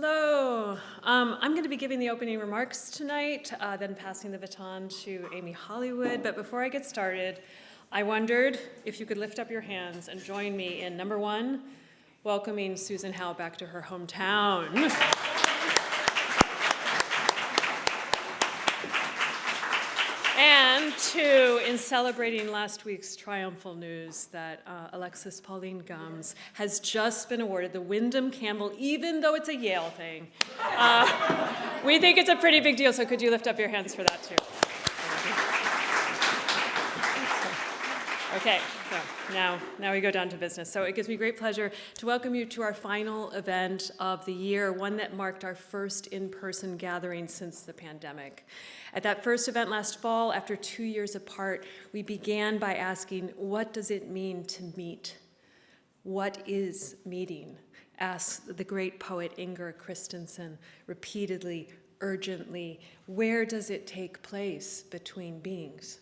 Hello. I'm going to be giving the opening remarks tonight, then passing the baton to Amy Hollywood. But before I get started, I wondered if you could lift up your hands and join me in number one, welcoming Susan Howe back to her hometown. And two, in celebrating last week's triumphal news that Alexis Pauline Gumbs has just been awarded the Wyndham Campbell, even though it's a Yale thing. We think it's a pretty big deal, so could you lift up your hands for that too? Okay, so now we go down to business. So it gives me great pleasure to welcome you to our final event of the year, one that marked our first in-person gathering since the pandemic. At that first event last fall, after 2 years apart, we began by asking, what does it mean to meet? What is meeting? Asked the great poet Inger Christensen repeatedly, urgently, where does it take place between beings?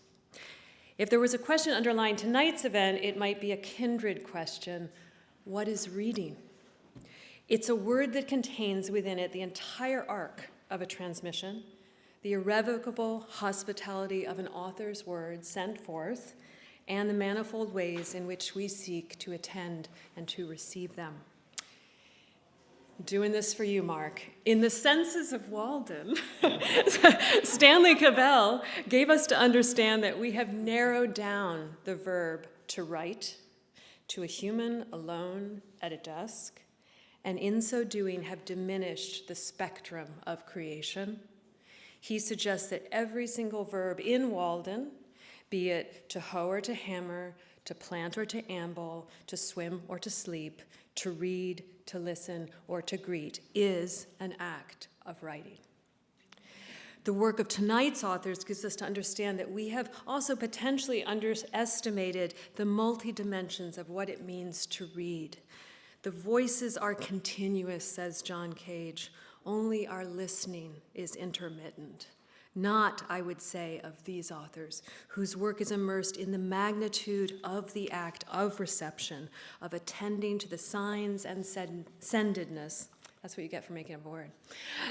If there was a question underlying tonight's event, it might be a kindred question. What is reading? It's a word that contains within it the entire arc of a transmission, the irrevocable hospitality of an author's words sent forth, and the manifold ways in which we seek to attend and to receive them. Doing this for you, Mark. In the Senses of Walden, Stanley Cavell gave us to understand that we have narrowed down the verb to write to a human alone at a desk, and in so doing have diminished the spectrum of creation. He suggests that every single verb in Walden, be it to hoe or to hammer, to plant or to amble, to swim or to sleep, to read, to listen, or to greet, is an act of writing. The work of tonight's authors gives us to understand that we have also potentially underestimated the multi-dimensions of what it means to read. The voices are continuous, says John Cage. Only our listening is intermittent. Not, I would say, of these authors, whose work is immersed in the magnitude of the act of reception, of attending to the signs and sendedness, that's what you get for making up a word,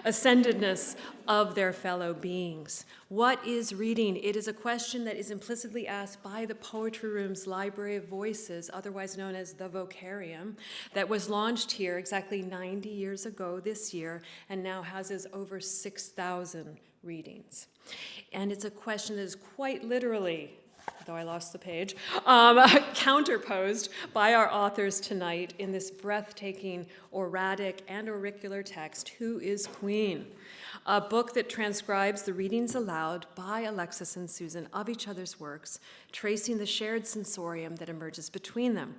ascendedness of their fellow beings. What is reading? It is a question that is implicitly asked by the Poetry Room's Library of Voices, otherwise known as the Vocarium, that was launched here exactly 90 years ago this year and now houses over 6,000 readings. And it's a question that is quite literally, though I lost the page, counterposed by our authors tonight in this breathtaking, oratic, and auricular text, Who is Queen? A book that transcribes the readings aloud by Alexis and Susan of each other's works, tracing the shared sensorium that emerges between them.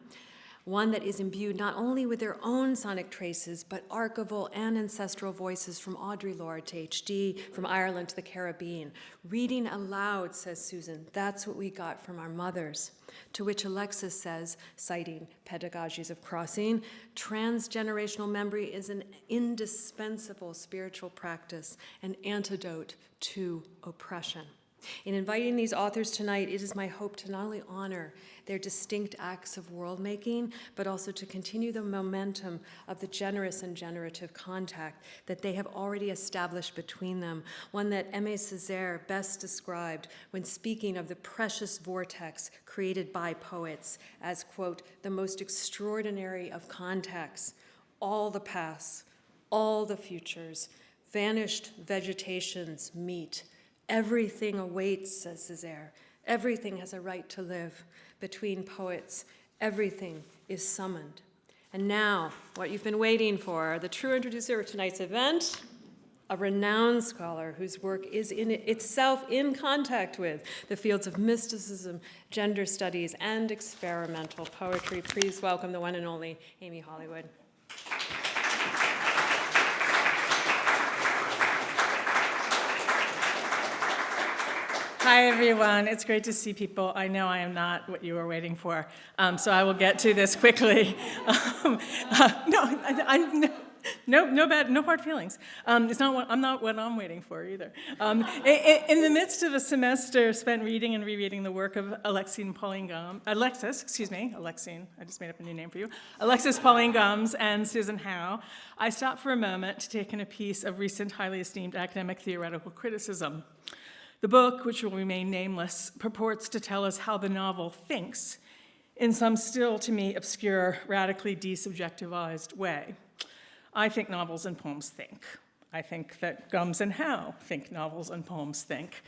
One that is imbued not only with their own sonic traces, but archival and ancestral voices from Audre Lorde to HD, from Ireland to the Caribbean. Reading aloud, says Susan, that's what we got from our mothers. To which Alexis says, citing Pedagogies of Crossing, transgenerational memory is an indispensable spiritual practice, an antidote to oppression. In inviting these authors tonight, it is my hope to not only honor their distinct acts of world-making, but also to continue the momentum of the generous and generative contact that they have already established between them, one that Aimé Césaire best described when speaking of the precious vortex created by poets as, quote, the most extraordinary of contacts, all the pasts, all the futures, vanished vegetations meet. Everything awaits, says Césaire. Everything has a right to live. Between poets, everything is summoned. And now, what you've been waiting for, the true introducer of tonight's event, a renowned scholar whose work is in itself in contact with the fields of mysticism, gender studies, and experimental poetry. Please welcome the one and only Amy Hollywood. Hi, everyone. It's great to see people. I know I am not what you were waiting for, so I will get to this quickly. No hard feelings. I'm not what I'm waiting for either. In the midst of a semester spent reading and rereading the work of Alexis, I just made up a new name for you, Alexis Pauline Gumbs and Susan Howe, I stopped for a moment to take in a piece of recent highly esteemed academic theoretical criticism. The book, which will remain nameless, purports to tell us how the novel thinks in some still, to me, obscure, radically desubjectivized way. I think novels and poems think. I think that Gumbs and Howe think novels and poems think.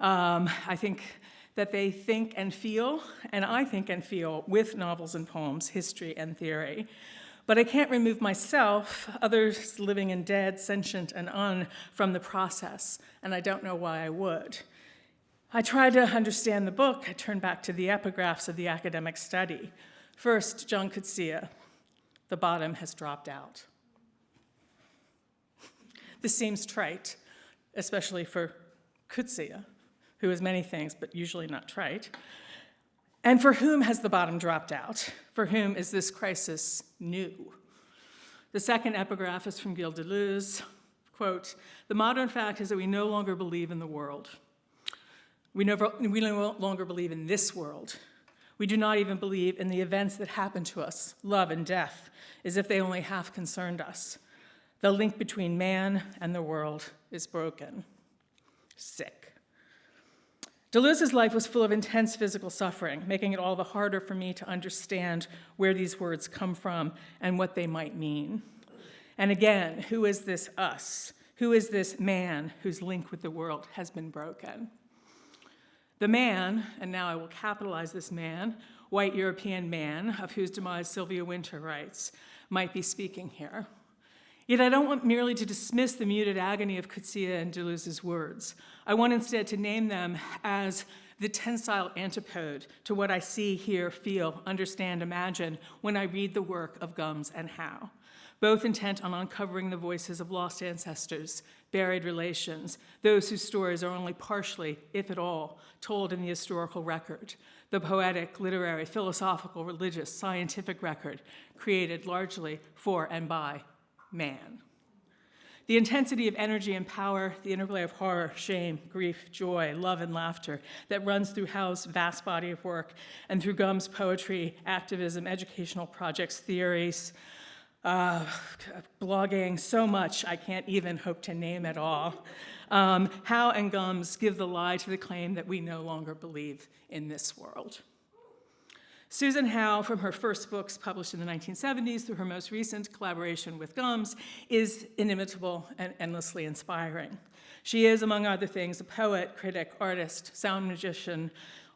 I think that they think and feel, and I think and feel with novels and poems, history and theory. But I can't remove myself, others living and dead, sentient and from the process, and I don't know why I would. I tried to understand the book. I turned back to the epigraphs of the academic study. First, John Coetzee, the bottom has dropped out. This seems trite, especially for Coetzee, who is many things, but usually not trite. And for whom has the bottom dropped out? For whom is this crisis new? The second epigraph is from Gilles Deleuze, quote, "The modern fact is that we no longer believe in the world. We no longer believe in this world. We do not even believe in the events that happen to us, love and death, as if they only half concerned us. The link between man and the world is broken." Sick. Deleuze's life was full of intense physical suffering, making it all the harder for me to understand where these words come from and what they might mean. And again, who is this us? Who is this man whose link with the world has been broken? The man, and now I will capitalize this man, white European man, of whose demise Sylvia Wynter writes, might be speaking here. Yet I don't want merely to dismiss the muted agony of Coetzee and Deleuze's words. I want instead to name them as the tensile antipode to what I see, hear, feel, understand, imagine when I read the work of Gumbs and Howe, both intent on uncovering the voices of lost ancestors, buried relations, those whose stories are only partially, if at all, told in the historical record, the poetic, literary, philosophical, religious, scientific record created largely for and by man. The intensity of energy and power, the interplay of horror, shame, grief, joy, love, and laughter that runs through Howe's vast body of work and through Gumbs' poetry, activism, educational projects, theories, blogging, so much I can't even hope to name it all. Howe and Gumbs give the lie to the claim that we no longer believe in this world. Susan Howe, from her first books published in the 1970s through her most recent collaboration with Gumbs, is inimitable and endlessly inspiring. She is, among other things, a poet, critic, artist, sound magician,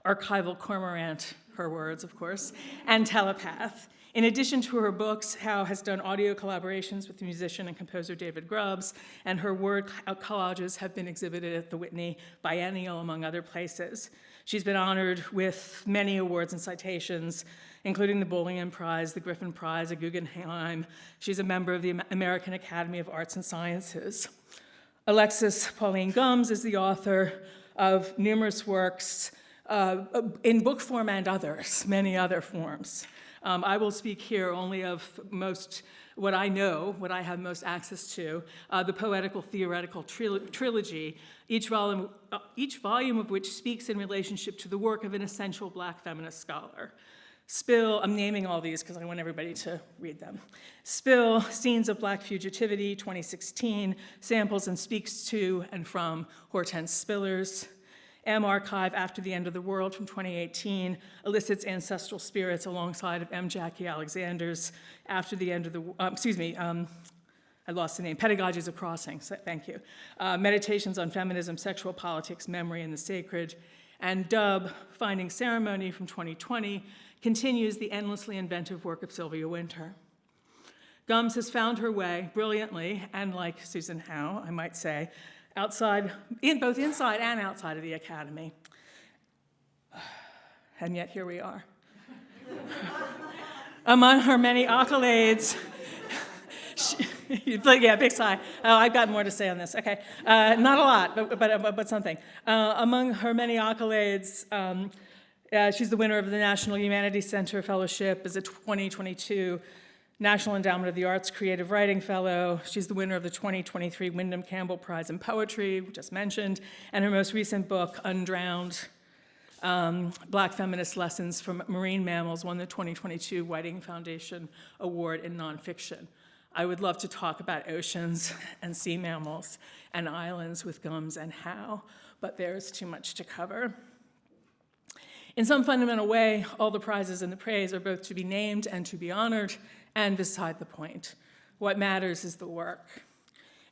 archival cormorant, her words, of course, and telepath. In addition to her books, Howe has done audio collaborations with the musician and composer David Grubbs, and her word collages have been exhibited at the Whitney Biennial, among other places. She's been honored with many awards and citations, including the Bowling Prize, the Griffin Prize, a Guggenheim. She's a member of the American Academy of Arts and Sciences. Alexis Pauline Gumbs is the author of numerous works in book form and others, many other forms. I will speak here only of what I know, what I have most access to, the poetical theoretical trilogy, each volume of which speaks in relationship to the work of an essential Black feminist scholar. Spill, I'm naming all these because I want everybody to read them. Spill, Scenes of Black Fugitivity, 2016, samples and speaks to and from Hortense Spillers. M Archive, After the End of the World, from 2018, elicits ancestral spirits alongside of M. Jackie Alexander's After the End of the, I lost the name, Pedagogies of Crossing, so thank you. Meditations on Feminism, Sexual Politics, Memory, and the Sacred. And Dub, Finding Ceremony, from 2020, continues the endlessly inventive work of Sylvia Wynter. Gumbs has found her way brilliantly, and like Susan Howe, I might say, both inside and outside of the academy. And yet here we are. Among her many accolades, big sigh. Oh, I've got more to say on this. Okay, not a lot, but something. Among her many accolades, she's the winner of the National Humanities Center Fellowship as a 2022 National Endowment of the Arts Creative Writing Fellow. She's the winner of the 2023 Wyndham Campbell Prize in Poetry, we just mentioned, and her most recent book, Undrowned, Black Feminist Lessons from Marine Mammals, won the 2022 Whiting Foundation Award in Nonfiction. I would love to talk about oceans and sea mammals and islands with Gumbs and Howe, but there's too much to cover. In some fundamental way, all the prizes and the praise are both to be named and to be honored, and beside the point. What matters is the work.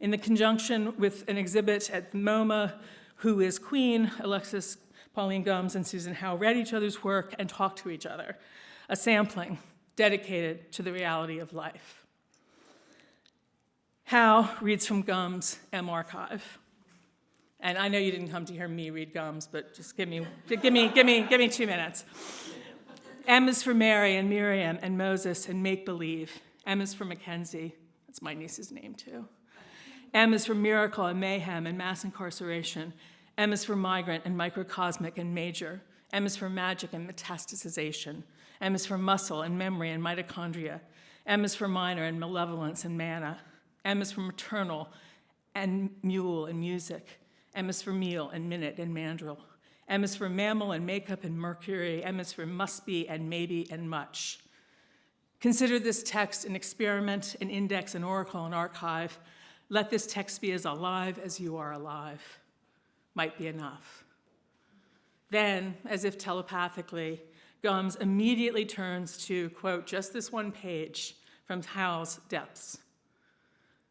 In the conjunction with an exhibit at MoMA, Who is Queen, Alexis Pauline Gumbs and Susan Howe read each other's work and talked to each other, a sampling dedicated to the reality of life. Howe reads from Gumbs' M Archive. And I know you didn't come to hear me read Gumbs, but just give me 2 minutes. M is for Mary and Miriam and Moses and make-believe. M is for Mackenzie. That's my niece's name, too. M is for miracle and mayhem and mass incarceration. M is for migrant and microcosmic and major. M is for magic and metastasization. M is for muscle and memory and mitochondria. M is for minor and malevolence and manna. M is for maternal and mule and music. M is for meal and minute and mandrill. M is for mammal and makeup and mercury. M is for must be and maybe and much. Consider this text an experiment, an index, an oracle, an archive. Let this text be as alive as you are alive. Might be enough. Then, as if telepathically, Gumbs immediately turns to, quote, just this one page from Howe's Depths.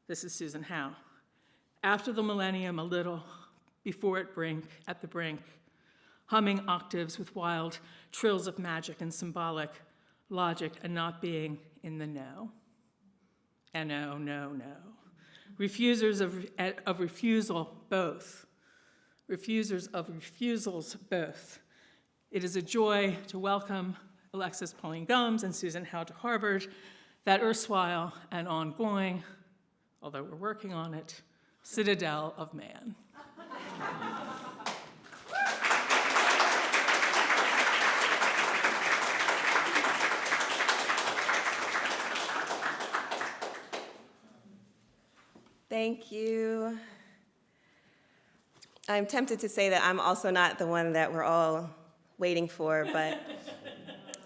This is Susan Howe. After the millennium, a little, before it at the brink, humming octaves with wild trills of magic and symbolic logic and not being in the know. N-O, no, no. Refusers of refusal, both. Refusers of refusals, both. It is a joy to welcome Alexis Pauline Gumbs and Susan Howe to Harvard, that erstwhile and ongoing, although we're working on it, citadel of man. Thank you. I'm tempted to say that I'm also not the one that we're all waiting for, but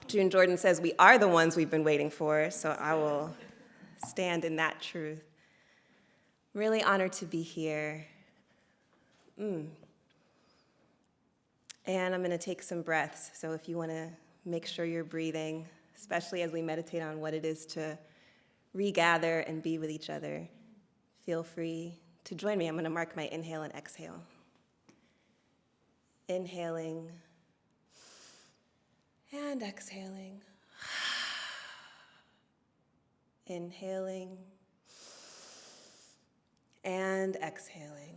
June Jordan says we are the ones we've been waiting for, so I will stand in that truth. Really honored to be here. And I'm going to take some breaths, so if you want to make sure you're breathing, especially as we meditate on what it is to regather and be with each other, feel free to join me. I'm going to mark my inhale and exhale. Inhaling and exhaling. Inhaling and exhaling.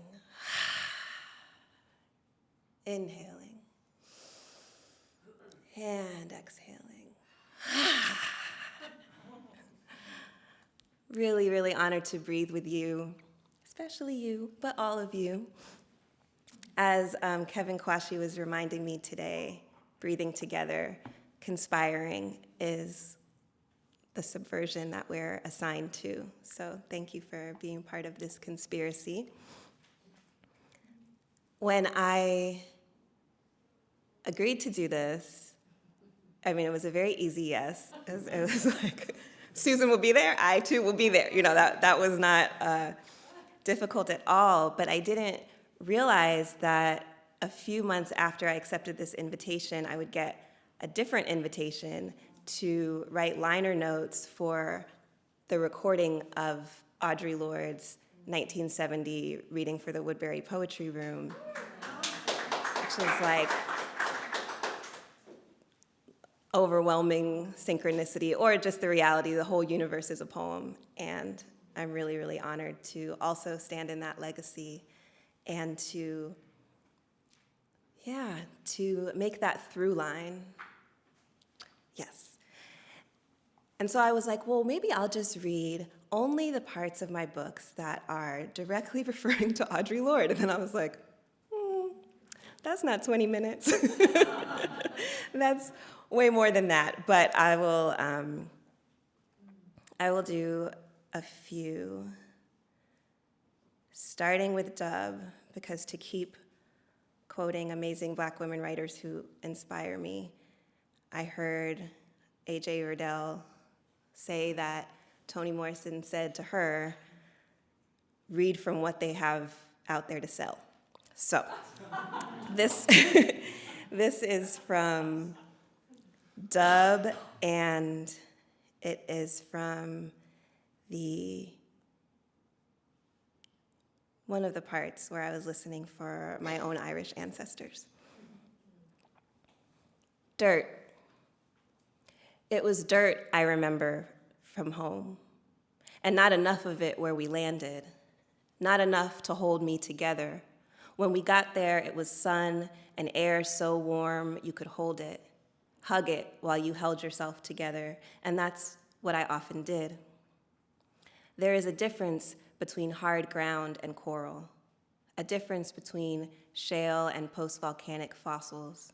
Inhaling and exhaling. Really, really honored to breathe with you, especially you, but all of you. As Kevin Kwashi was reminding me today, breathing together, conspiring is the subversion that we're assigned to. So thank you for being part of this conspiracy. When I agreed to do this, I mean, it was a very easy yes. It was like, Susan will be there, I too will be there. You know, that was not difficult at all, but I didn't realize that a few months after I accepted this invitation, I would get a different invitation to write liner notes for the recording of Audre Lorde's 1970 reading for the Woodbury Poetry Room, which was like overwhelming synchronicity, or just the reality, the whole universe is a poem. And I'm really, really honored to also stand in that legacy and to make that through line. Yes. And so I was like, well, maybe I'll just read only the parts of my books that are directly referring to Audre Lorde. And then I was like, that's not 20 minutes. That's way more than that. But I I will do a few, starting with Dub, because to keep quoting amazing Black women writers who inspire me, I heard A.J. Riddell say that Toni Morrison said to her, read from what they have out there to sell. So, this, this is from Dub, and it is from one of the parts where I was listening for my own Irish ancestors. Dirt. It was dirt, I remember, from home, and not enough of it where we landed, not enough to hold me together. When we got there, it was sun and air so warm you could hold it, hug it while you held yourself together, and that's what I often did. There is a difference between hard ground and coral, a difference between shale and post-volcanic fossils.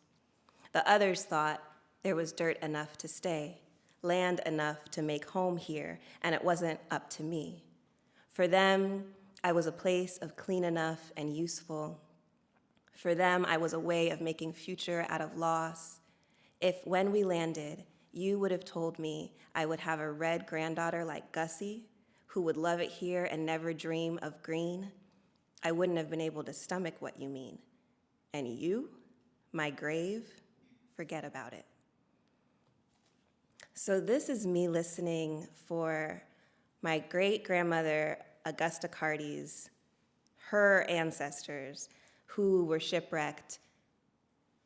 The others thought there was dirt enough to stay, land enough to make home here, and it wasn't up to me. For them, I was a place of clean enough and useful. For them, I was a way of making future out of loss. If, when we landed, you would have told me I would have a red granddaughter like Gussie, who would love it here and never dream of green, I wouldn't have been able to stomach what you mean. And you, my grave, forget about it. So this is me listening for my great-grandmother, Augusta Carty's, her ancestors, who were shipwrecked,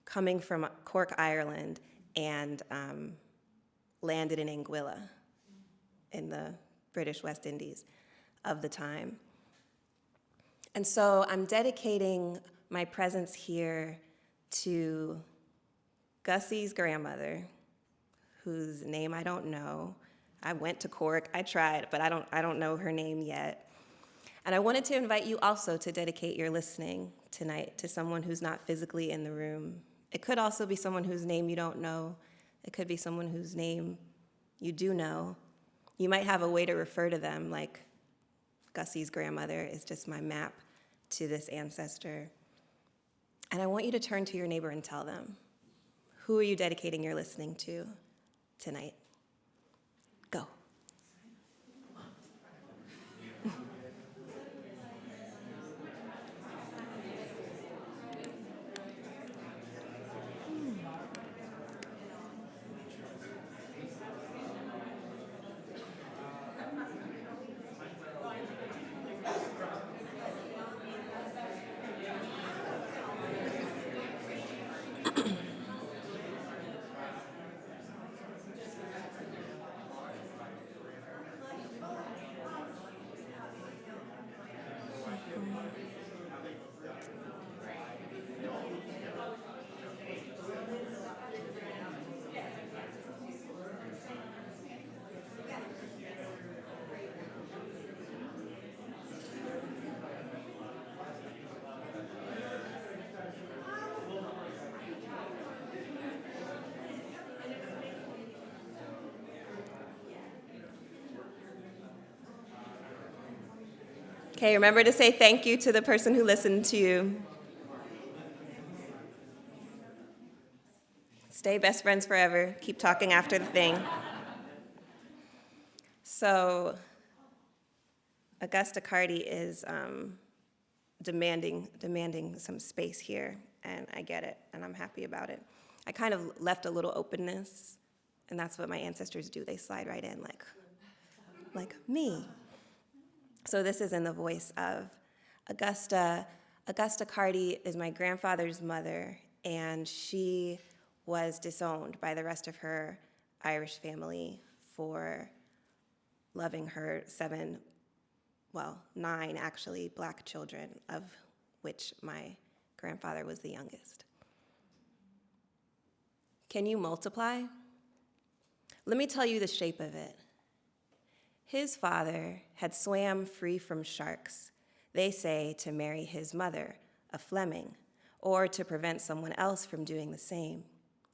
coming from Cork, Ireland, and landed in Anguilla in the British West Indies of the time. And so I'm dedicating my presence here to Gussie's grandmother, whose name I don't know. I went to Cork, I tried, but I don't know her name yet. And I wanted to invite you also to dedicate your listening tonight to someone who's not physically in the room. It could also be someone whose name you don't know. It could be someone whose name you do know. You might have a way to refer to them, like Gussie's grandmother is just my map to this ancestor. And I want you to turn to your neighbor and tell them, who are you dedicating your listening to tonight? Go. Okay, remember to say thank you to the person who listened to you. Stay best friends forever. Keep talking after the thing. So, Augusta Carty is demanding some space here, and I get it, and I'm happy about it. I kind of left a little openness, and that's what my ancestors do. They slide right in like me. So this is in the voice of Augusta. Augusta Carty is my grandfather's mother, and she was disowned by the rest of her Irish family for loving her 9 actually, Black children, of which my grandfather was the youngest. Can you multiply? Let me tell you the shape of it. His father had swam free from sharks, they say to marry his mother, a Fleming, or to prevent someone else from doing the same.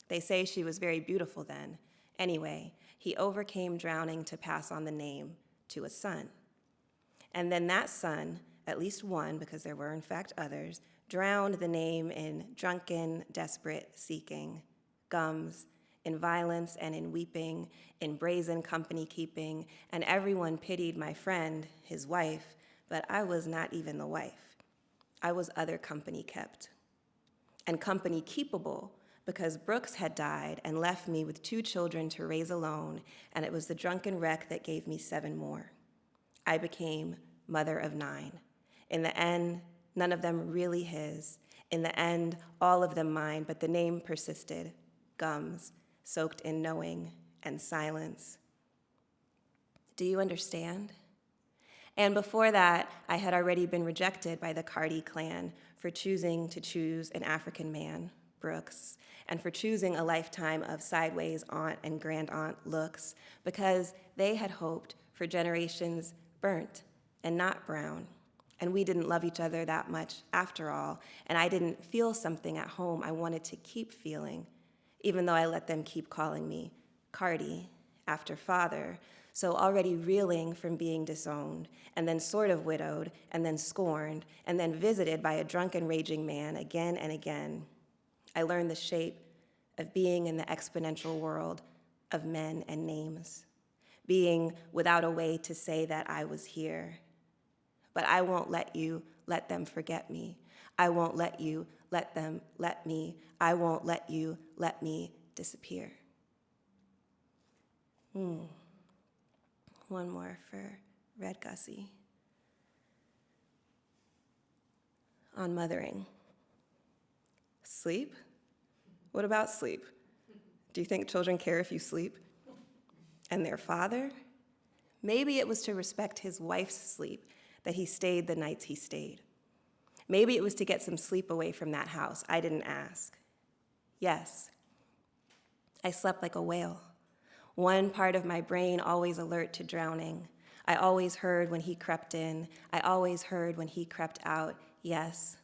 They say she was very beautiful then. Anyway, he overcame drowning to pass on the name to a son. And then that son, at least one, because there were in fact others, drowned the name in drunken, desperate seeking, Gumbs, in violence and in weeping, in brazen company keeping, and everyone pitied my friend, his wife, but I was not even the wife. I was other company kept. And company keepable, because Brooks had died and left me with 2 children to raise alone, and it was the drunken wreck that gave me 7 more. I became mother of 9. In the end, none of them really his. In the end, all of them mine, but the name persisted, Gumbs, soaked in knowing and silence. Do you understand? And before that, I had already been rejected by the Carty clan for choosing to choose an African man, Brooks, and for choosing a lifetime of sideways aunt and grand-aunt looks, because they had hoped for generations burnt and not brown. And we didn't love each other that much after all, and I didn't feel something at home I wanted to keep feeling, even though I let them keep calling me Carty after father, so already reeling from being disowned, and then sort of widowed, and then scorned, and then visited by a drunken, raging man again and again. I learned the shape of being in the exponential world of men and names, being without a way to say that I was here. But I won't let you let them forget me. I won't let you let them let me. I won't let you let me disappear. One more for Red Gussie. On mothering. Sleep? What about sleep? Do you think children care if you sleep? And their father? Maybe it was to respect his wife's sleep that he stayed the nights he stayed. Maybe it was to get some sleep away from that house. I didn't ask. Yes, I slept like a whale. One part of my brain always alert to drowning. I always heard when he crept in. I always heard when he crept out. Yes,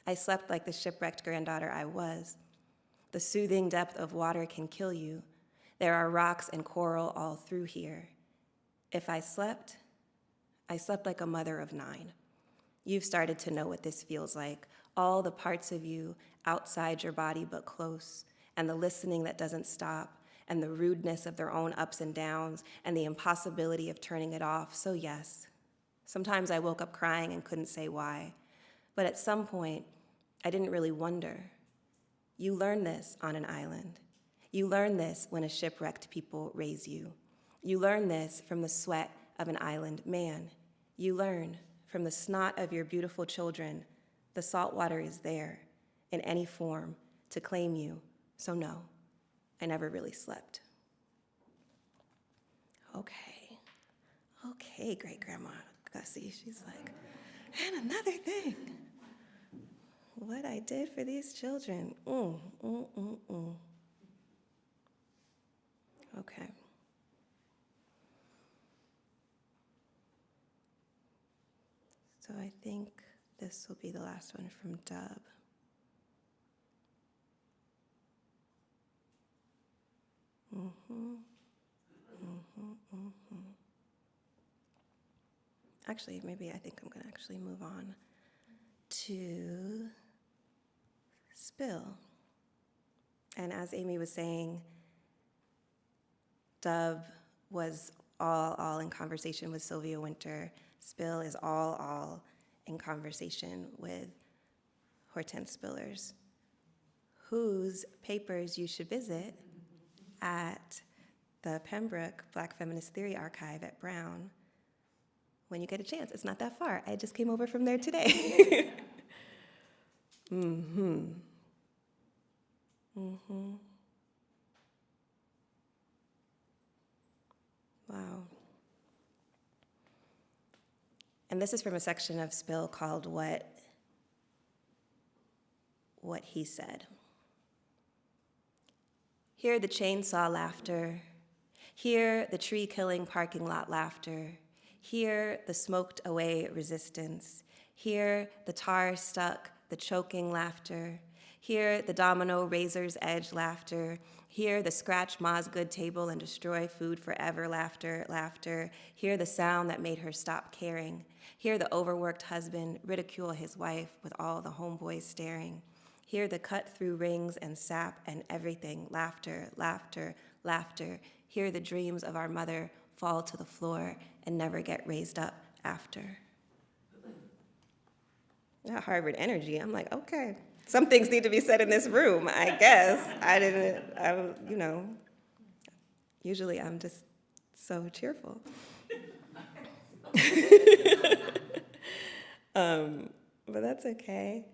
I slept like the shipwrecked granddaughter I was. The soothing depth of water can kill you. There are rocks and coral all through here. If I slept like a mother of 9. You've started to know what this feels like. All the parts of you outside your body but close, and the listening that doesn't stop, and the rudeness of their own ups and downs, and the impossibility of turning it off. So yes, sometimes I woke up crying and couldn't say why. But at some point, I didn't really wonder. You learn this on an island. You learn this when a shipwrecked people raise you. You learn this from the sweat of an island man. You learn from the snot of your beautiful children. The salt water is there in any form to claim you. So no, I never really slept. Okay, great-grandma Gussie. She's like, and another thing. What I did for these children. Okay. So I think this will be the last one from Dub. Actually, maybe I think I'm going to actually move on to Spill. And as Amy was saying, Dub was all in conversation with Sylvia Wynter. Spill is all in conversation with Hortense Spillers, whose papers you should visit at the Pembroke Black Feminist Theory Archive at Brown when you get a chance. It's not that far. I just came over from there today. Wow. And this is from a section of Spill called What He Said. Hear the chainsaw laughter. Hear the tree-killing parking lot laughter. Hear the smoked-away resistance. Hear the tar-stuck, the choking laughter. Hear the domino razor's edge laughter. Hear the scratch Ma's good table and destroy food forever laughter, laughter. Hear the sound that made her stop caring. Hear the overworked husband ridicule his wife with all the homeboys staring. Hear the cut through rings and sap and everything, laughter, laughter, laughter. Hear the dreams of our mother fall to the floor and never get raised up after. That Harvard energy, I'm like, okay. Some things need to be said in this room, I guess. Usually I'm just so cheerful. But that's okay.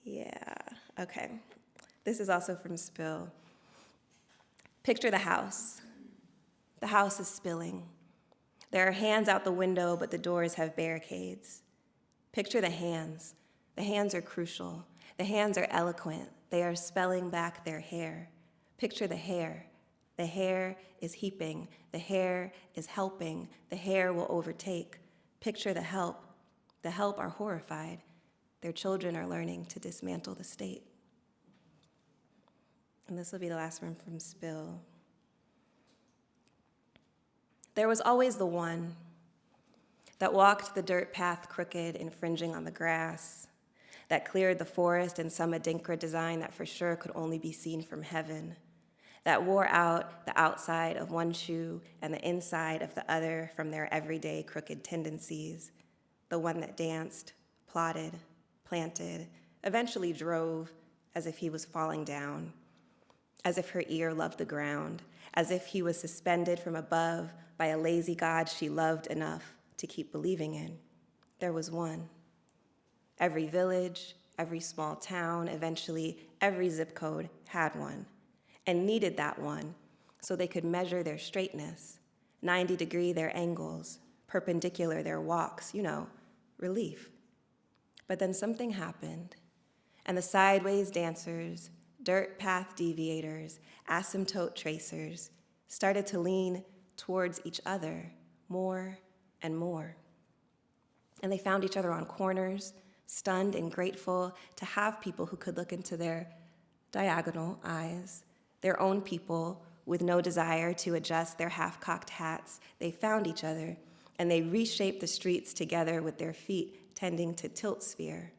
Yeah, okay. This is also from Spill. Picture the house. The house is spilling. There are hands out the window, but the doors have barricades. Picture the hands. The hands are crucial. The hands are eloquent. They are spelling back their hair. Picture the hair. The hair is heaping. The hair is helping. The hair will overtake. Picture the help. The help are horrified. Their children are learning to dismantle the state. And this will be the last one from Spill. There was always the one that walked the dirt path crooked, infringing on the grass, that cleared the forest in some Adinkra design that for sure could only be seen from heaven, that wore out the outside of one shoe and the inside of the other from their everyday crooked tendencies, the one that danced, plotted, planted, eventually drove as if he was falling down, as if her ear loved the ground, as if he was suspended from above by a lazy God she loved enough to keep believing in. There was one. Every village, every small town, eventually every zip code had one and needed that one so they could measure their straightness, 90-degree their angles, perpendicular their walks, relief. But then something happened, and the sideways dancers, dirt path deviators, asymptote tracers started to lean towards each other more and more. And they found each other on corners, stunned and grateful to have people who could look into their diagonal eyes, their own people with no desire to adjust their half-cocked hats. They found each other, and they reshaped the streets together with their feet tending to tilt sphere.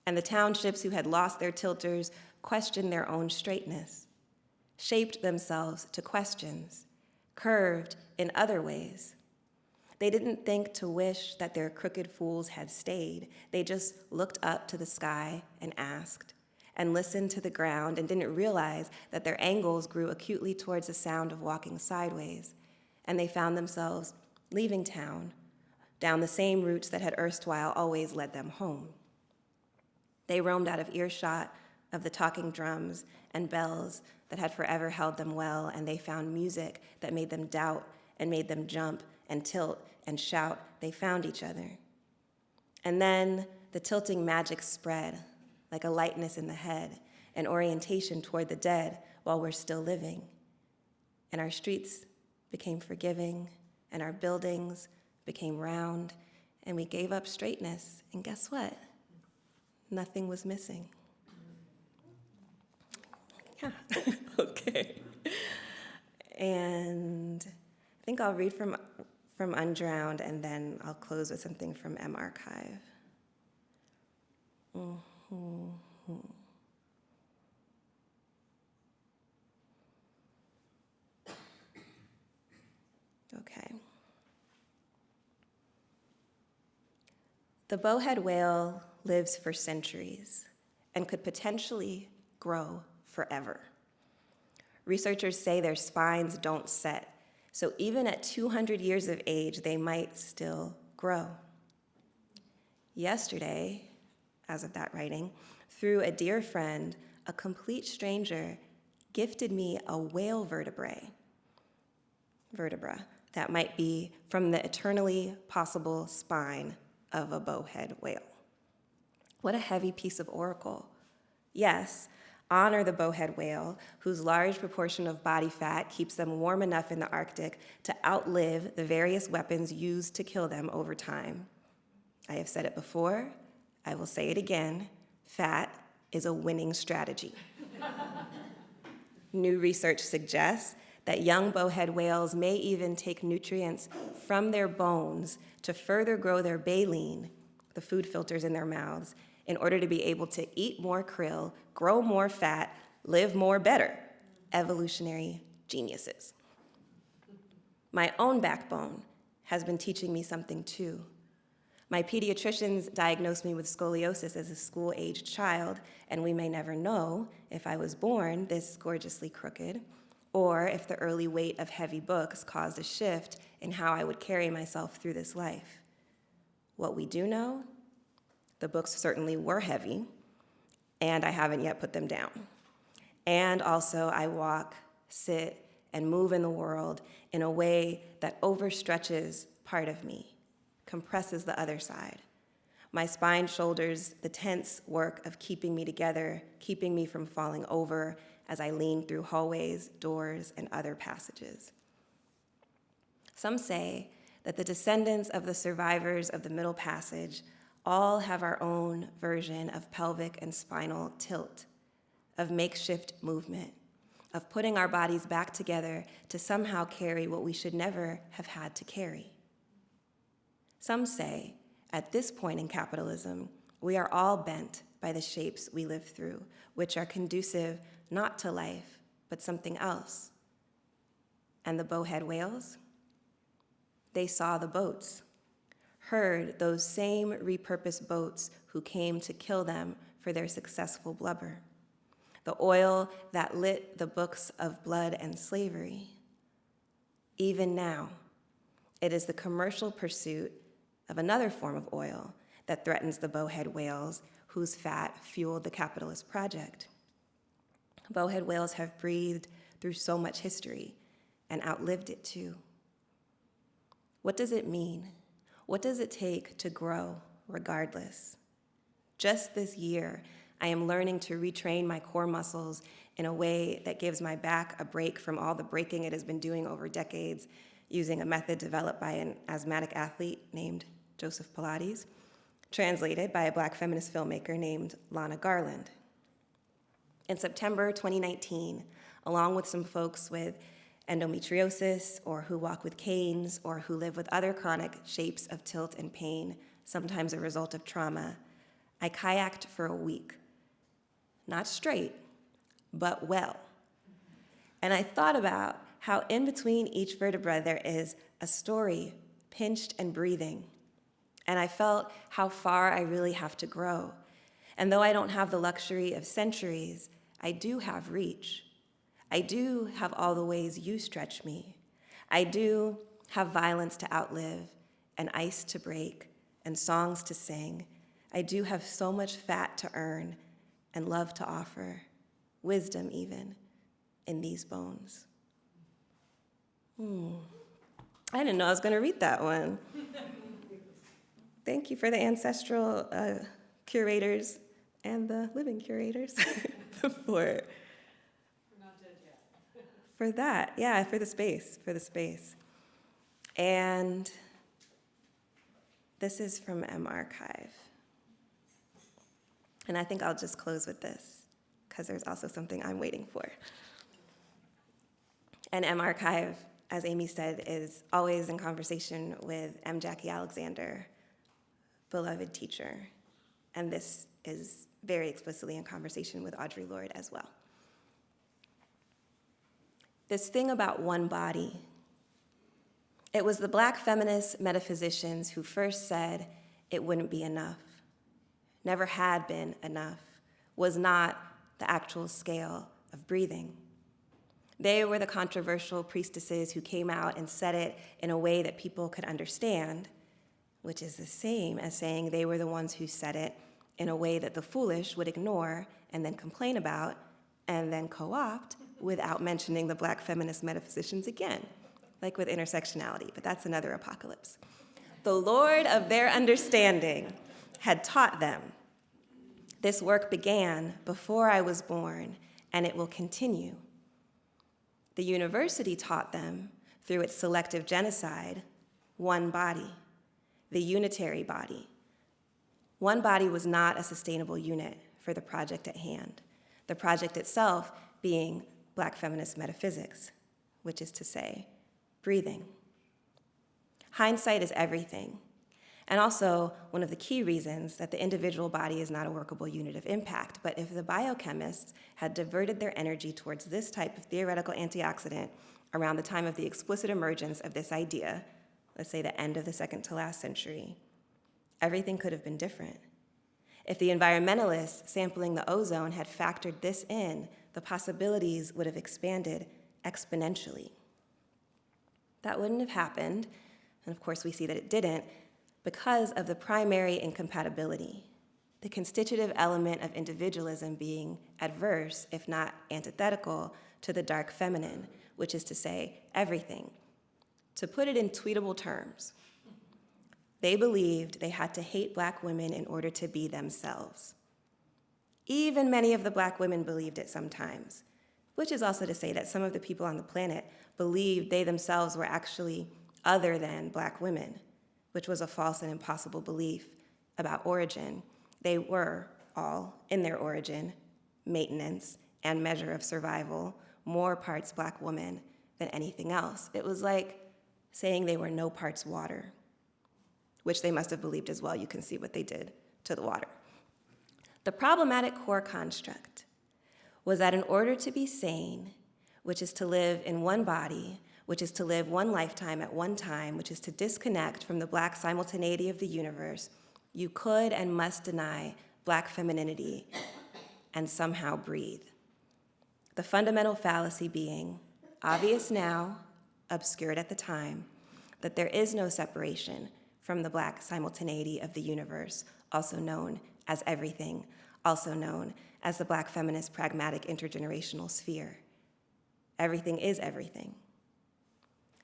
And the townships who had lost their tilters questioned their own straightness, shaped themselves to questions, curved in other ways. They didn't think to wish that their crooked fools had stayed. They just looked up to the sky and asked, and listened to the ground and didn't realize that their angles grew acutely towards the sound of walking sideways, and they found themselves leaving town down the same routes that had erstwhile always led them home. They roamed out of earshot of the talking drums and bells that had forever held them well, and they found music that made them doubt and made them jump and tilt and shout. They found each other. And then the tilting magic spread like a lightness in the head, an orientation toward the dead while we're still living. And our streets became forgiving, and our buildings became round, and we gave up straightness, and guess what? Nothing was missing. Yeah, okay. And I think I'll read from Undrowned, and then I'll close with something from MArchive. Okay. The bowhead whale lives for centuries and could potentially grow forever. Researchers say their spines don't set, so even at 200 years of age, they might still grow. Yesterday, as of that writing, through a dear friend, a complete stranger gifted me a whale vertebra that might be from the eternally possible spine of a bowhead whale. What a heavy piece of oracle. Yes, honor the bowhead whale, whose large proportion of body fat keeps them warm enough in the Arctic to outlive the various weapons used to kill them over time. I have said it before, I will say it again, fat is a winning strategy. New research suggests that young bowhead whales may even take nutrients from their bones to further grow their baleen, the food filters in their mouths, in order to be able to eat more krill, grow more fat, live more better. Evolutionary geniuses. My own backbone has been teaching me something too. My pediatricians diagnosed me with scoliosis as a school-aged child, and we may never know if I was born this gorgeously crooked, or if the early weight of heavy books caused a shift in how I would carry myself through this life. What we do know, the books certainly were heavy, and I haven't yet put them down. And also, I walk, sit, and move in the world in a way that overstretches part of me, compresses the other side. My spine shoulders the tense work of keeping me together, keeping me from falling over as I lean through hallways, doors, and other passages. Some say that the descendants of the survivors of the Middle Passage all have our own version of pelvic and spinal tilt, of makeshift movement, of putting our bodies back together to somehow carry what we should never have had to carry. Some say, at this point in capitalism, we are all bent by the shapes we live through, which are conducive not to life, but something else. And the bowhead whales? They saw the boats, heard those same repurposed boats who came to kill them for their successful blubber. The oil that lit the books of blood and slavery. Even now, it is the commercial pursuit of another form of oil that threatens the bowhead whales whose fat fueled the capitalist project. Bowhead whales have breathed through so much history and outlived it too. What does it mean? What does it take to grow regardless? Just this year, I am learning to retrain my core muscles in a way that gives my back a break from all the breaking it has been doing over decades, using a method developed by an asthmatic athlete named Joseph Pilates, translated by a Black feminist filmmaker named Lana Garland. In September 2019, along with some folks with endometriosis, or who walk with canes, or who live with other chronic shapes of tilt and pain, sometimes a result of trauma, I kayaked for a week. Not straight, but well. And I thought about how in between each vertebra there is a story, pinched and breathing. And I felt how far I really have to grow. And though I don't have the luxury of centuries, I do have reach. I do have all the ways you stretch me. I do have violence to outlive, and ice to break, and songs to sing. I do have so much fat to earn, and love to offer, wisdom even, in these bones. I didn't know I was going to read that one. Thank you for the ancestral curators and the living curators for that. Yeah, for the space. And this is from MArchive. And I think I'll just close with this, because there's also something I'm waiting for. And MArchive, as Amy said, is always in conversation with M. Jackie Alexander, beloved teacher. And this is very explicitly in conversation with Audre Lorde as well. This thing about one body. It was the Black feminist metaphysicians who first said it wouldn't be enough, never had been enough, was not the actual scale of breathing. They were the controversial priestesses who came out and said it in a way that people could understand, which is the same as saying they were the ones who said it in a way that the foolish would ignore and then complain about and then co-opt without mentioning the Black feminist metaphysicians again, like with intersectionality, but that's another apocalypse. The Lord of their understanding had taught them. This work began before I was born, and it will continue. The university taught them, through its selective genocide, one body, the unitary body. One body was not a sustainable unit for the project at hand, the project itself being Black feminist metaphysics, which is to say, breathing. Hindsight is everything, and also one of the key reasons that the individual body is not a workable unit of impact. But if the biochemists had diverted their energy towards this type of theoretical antioxidant around the time of the explicit emergence of this idea, let's say the end of the second to last century, everything could have been different. If the environmentalists sampling the ozone had factored this in, the possibilities would have expanded exponentially. That wouldn't have happened, and of course we see that it didn't, because of the primary incompatibility, the constitutive element of individualism being adverse, if not antithetical, to the dark feminine, which is to say, everything. To put it in tweetable terms, they believed they had to hate Black women in order to be themselves. Even many of the Black women believed it sometimes, which is also to say that some of the people on the planet believed they themselves were actually other than Black women, which was a false and impossible belief about origin. They were all, in their origin, maintenance, and measure of survival, more parts Black woman than anything else. It was like saying they were no parts water, which they must have believed as well. You can see what they did to the water. The problematic core construct was that in order to be sane, which is to live in one body, which is to live one lifetime at one time, which is to disconnect from the Black simultaneity of the universe, you could and must deny Black femininity and somehow breathe. The fundamental fallacy being, obvious now, obscured at the time, that there is no separation from the Black simultaneity of the universe, also known as everything, also known as the Black feminist pragmatic intergenerational sphere. Everything is everything.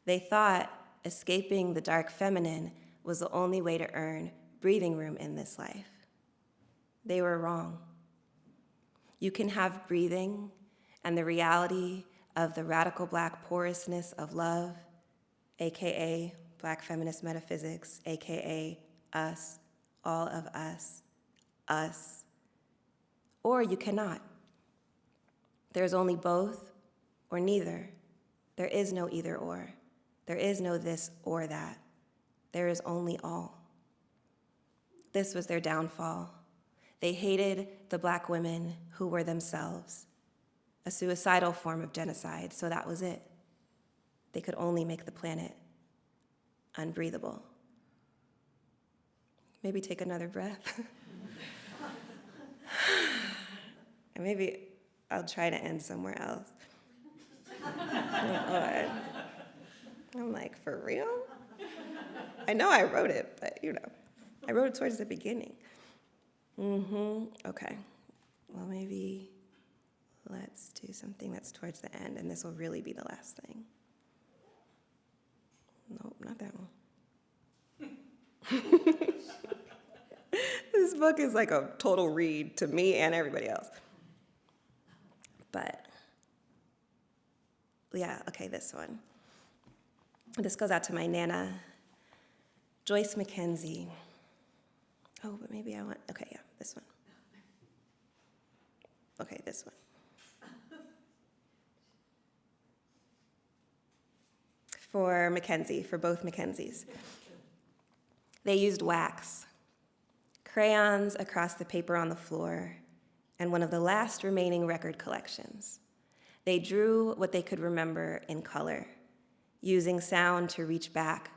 They thought escaping the dark feminine was the only way to earn breathing room in this life. They were wrong. You can have breathing and the reality of the radical Black porousness of love, AKA Black feminist metaphysics, AKA us, all of us, or you cannot. There's only both or neither. There is no either or. There is no this or that. There is only all. This was their downfall. They hated the Black women who were themselves, a suicidal form of genocide, so that was it. They could only make the planet unbreathable. Maybe take another breath. And maybe I'll try to end somewhere else. Oh, Lord. I'm like, for real? I know I wrote it, but I wrote it towards the beginning. Okay. Well, maybe let's do something that's towards the end, and this will really be the last thing. Nope, not that one. This book is like a total read to me and everybody else. But, yeah, okay, this one. This goes out to my Nana, Joyce Mackenzie. Oh, but maybe I want, okay, yeah, this one. Okay, this one. For Mackenzie, for both Mackenzies. They used wax, crayons across the paper on the floor, and one of the last remaining record collections. They drew what they could remember in color, using sound to reach back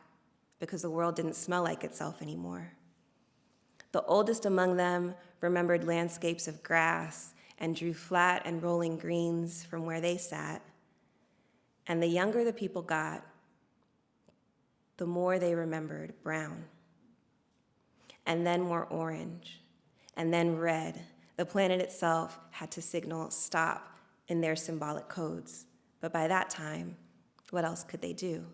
because the world didn't smell like itself anymore. The oldest among them remembered landscapes of grass and drew flat and rolling greens from where they sat. And the younger the people got, the more they remembered brown. And then more orange, and then red. The planet itself had to signal stop in their symbolic codes. But by that time, what else could they do?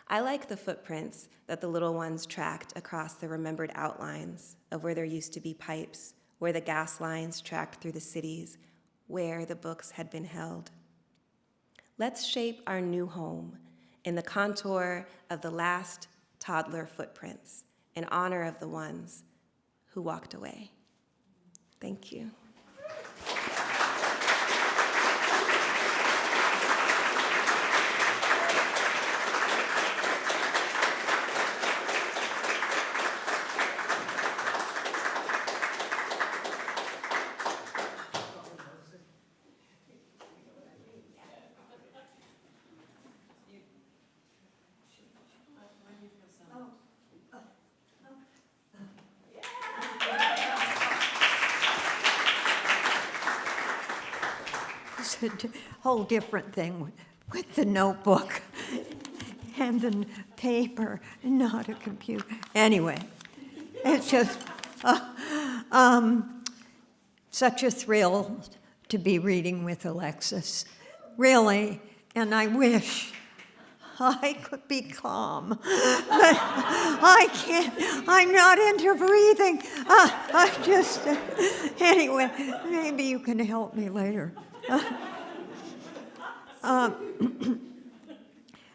I like the footprints that the little ones tracked across the remembered outlines of where there used to be pipes, where the gas lines tracked through the cities, where the books had been held. Let's shape our new home in the contour of the last toddler footprints in honor of the ones who walked away. Thank you. It's a whole different thing with the notebook and the paper, not a computer. Anyway, it's just such a thrill to be reading with Alexis, really, and I wish I could be calm, but I can't. I'm not into breathing. Anyway, maybe you can help me later.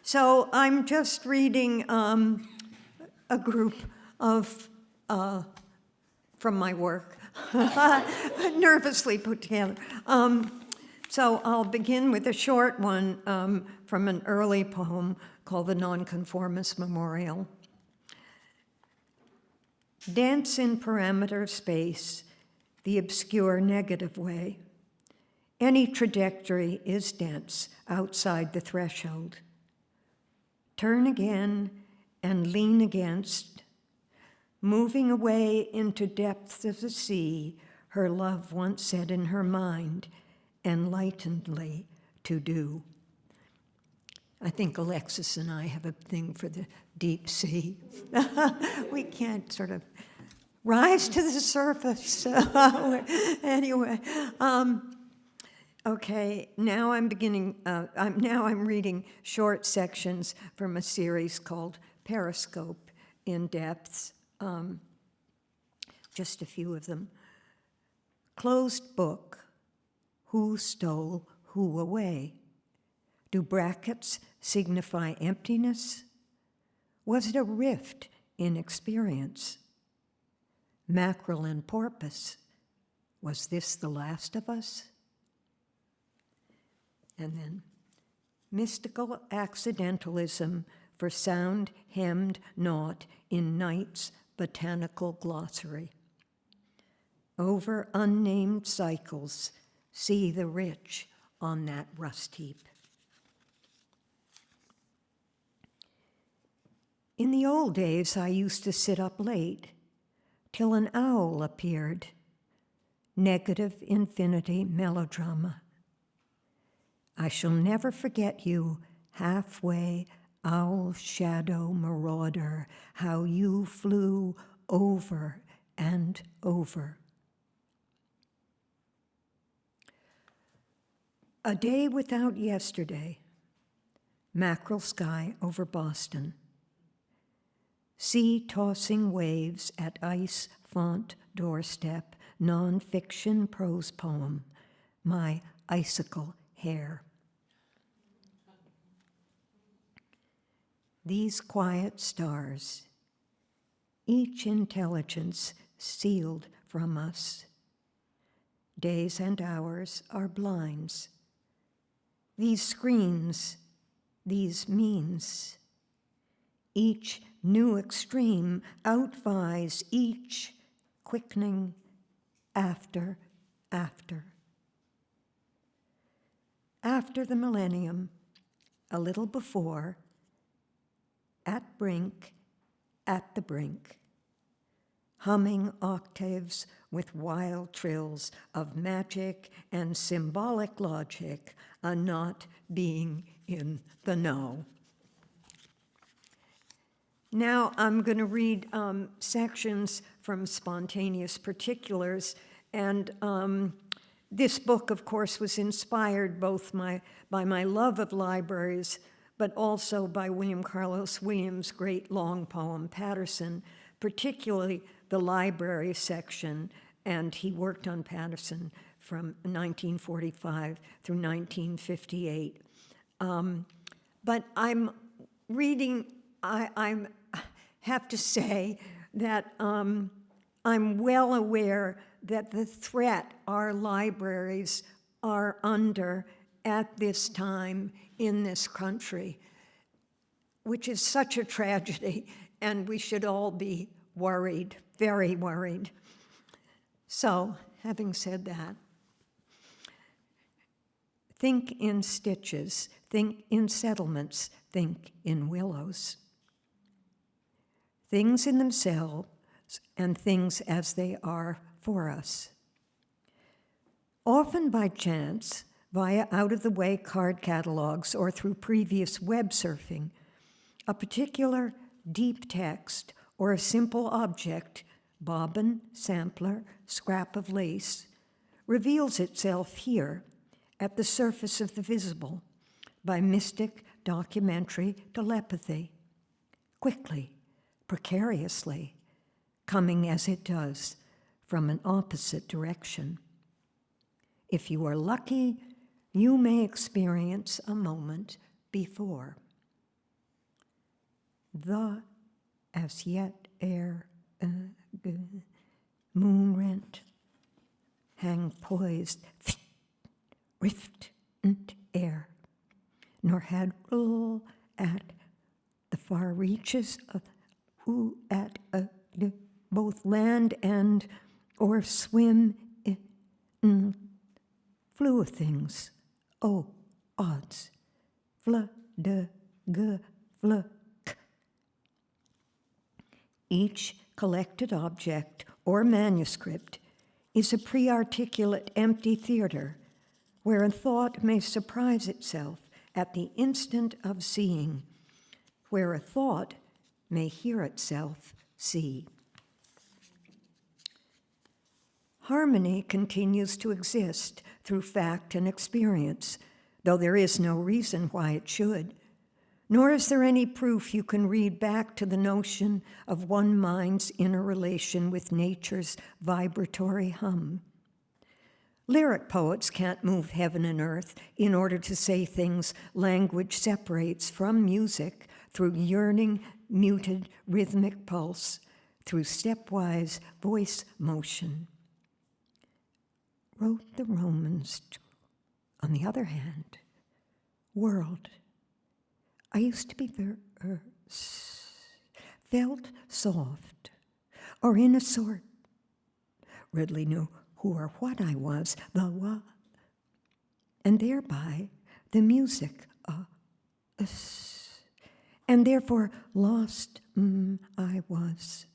So I'm just reading a group of, from my work, nervously put together. So I'll begin with a short one from an early poem called The Nonconformist Memorial. Dance in parameter space, the obscure negative way. Any trajectory is dense outside the threshold. Turn again and lean against, moving away into depths of the sea, her love once said in her mind, enlightenedly to do. I think Alexis and I have a thing for the deep sea. We can't sort of rise to the surface. Anyway, okay, now I'm reading short sections from a series called Periscope in Depths, just a few of them. Closed book, who stole who away? Do brackets signify emptiness? Was it a rift in experience? Mackerel and porpoise, was this the last of us? And then, mystical accidentalism for sound hemmed not in night's botanical glossary. Over unnamed cycles, see the rich on that rust heap. In the old days, I used to sit up late till an owl appeared. Negative infinity melodrama. I shall never forget you, halfway, owl shadow marauder, how you flew over and over. A day without yesterday, mackerel sky over Boston. Sea tossing waves at ice font doorstep, non-fiction prose poem, my icicle hair. These quiet stars, each intelligence sealed from us. Days and hours are blinds. These screens, these means, each new extreme outvies each quickening after. After the millennium, a little before, at the brink, humming octaves with wild trills of magic and symbolic logic, a not being in the know. Now I'm going to read sections from Spontaneous Particulars, and this book, of course, was inspired both by my love of libraries, but also by William Carlos Williams' great long poem, Patterson, particularly the library section, and he worked on Patterson from 1945 through 1958. But I'm reading, I have to say that I'm well aware that the threat our libraries are under at this time in this country, which is such a tragedy, and we should all be worried, very worried. So, having said that, think in stitches, think in settlements, think in willows. Things in themselves and things as they are for us. Often by chance, via out-of-the-way card catalogs or through previous web surfing, a particular deep text or a simple object, bobbin, sampler, scrap of lace, reveals itself here at the surface of the visible by mystic documentary telepathy, quickly, precariously, coming as it does from an opposite direction. If you are lucky, you may experience a moment before. The as yet air moon rent hang poised rift and air, nor had all at the far reaches of who at both land and or swim in flew of things, oh, odds, fla de g fla k. Each collected object or manuscript is a pre-articulate empty theater where a thought may surprise itself at the instant of seeing, where a thought may hear itself see. Harmony continues to exist through fact and experience, though there is no reason why it should, nor is there any proof you can read back to the notion of one mind's inner relation with nature's vibratory hum. Lyric poets can't move heaven and earth in order to say things language separates from music through yearning, muted, rhythmic pulse, through stepwise voice motion. Wrote the Romans, on the other hand, world. I used to be felt soft, or in a sort, readily knew who or what I was, the what, and thereby the music, and therefore lost I was.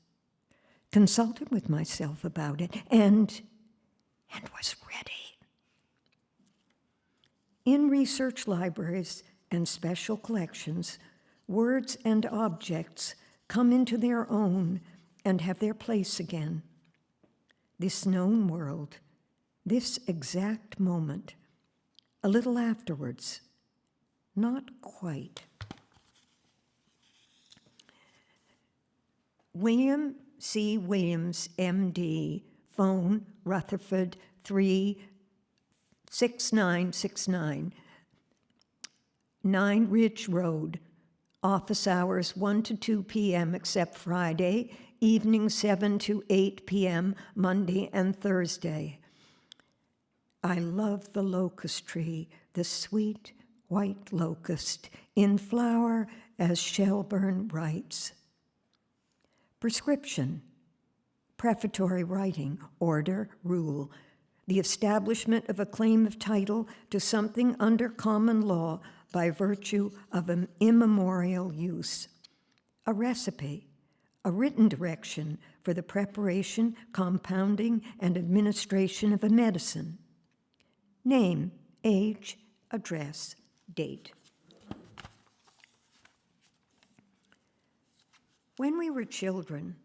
Consulted with myself about it, and was ready. In research libraries and special collections, words and objects come into their own and have their place again. This known world, this exact moment, a little afterwards, not quite. William C. Williams, M.D., phone Rutherford 36969, 9 Ridge Road, office hours 1 to 2 p.m. except Friday, evening 7 to 8 p.m. Monday and Thursday. I love the locust tree, the sweet white locust, in flower as Shelburne writes. Prescription. Prefatory writing, order, rule, the establishment of a claim of title to something under common law by virtue of an immemorial use. A recipe, a written direction for the preparation, compounding, and administration of a medicine. Name, age, address, date. When we were children,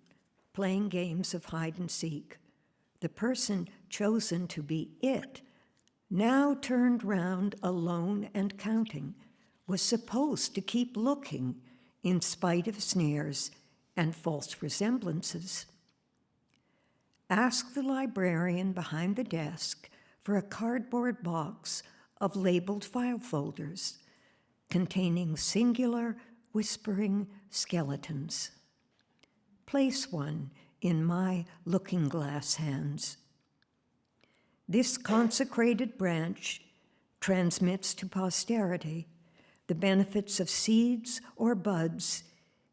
playing games of hide and seek, the person chosen to be it, now turned round alone and counting, was supposed to keep looking in spite of snares and false resemblances. Ask the librarian behind the desk for a cardboard box of labeled file folders containing singular whispering skeletons. Place one in my looking-glass hands. This consecrated branch transmits to posterity the benefits of seeds or buds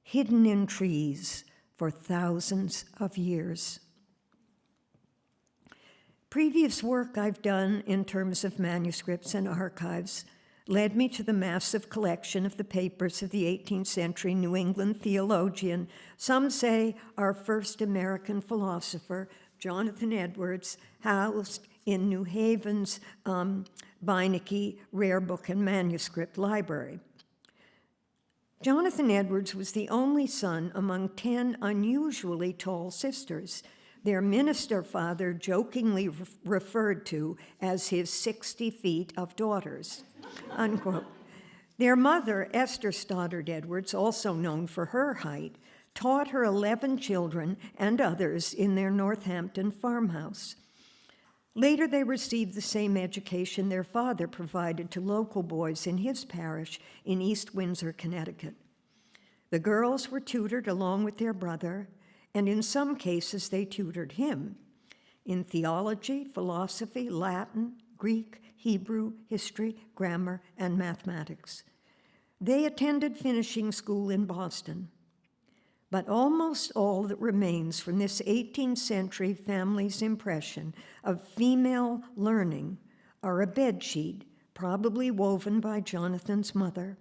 hidden in trees for thousands of years. Previous work I've done in terms of manuscripts and archives led me to the massive collection of the papers of the 18th century New England theologian, some say our first American philosopher, Jonathan Edwards, housed in New Haven's Beinecke Rare Book and Manuscript Library. Jonathan Edwards was the only son among 10 unusually tall sisters, their minister father jokingly referred to as his 60 feet of daughters, unquote. Their mother, Esther Stoddard Edwards, also known for her height, taught her 11 children and others in their Northampton farmhouse. Later, they received the same education their father provided to local boys in his parish in East Windsor, Connecticut. The girls were tutored along with their brother, and in some cases they tutored him in theology, philosophy, Latin, Greek, Hebrew, history, grammar, and mathematics. They attended finishing school in Boston. But almost all that remains from this 18th century family's impression of female learning are a bedsheet, probably woven by Jonathan's mother,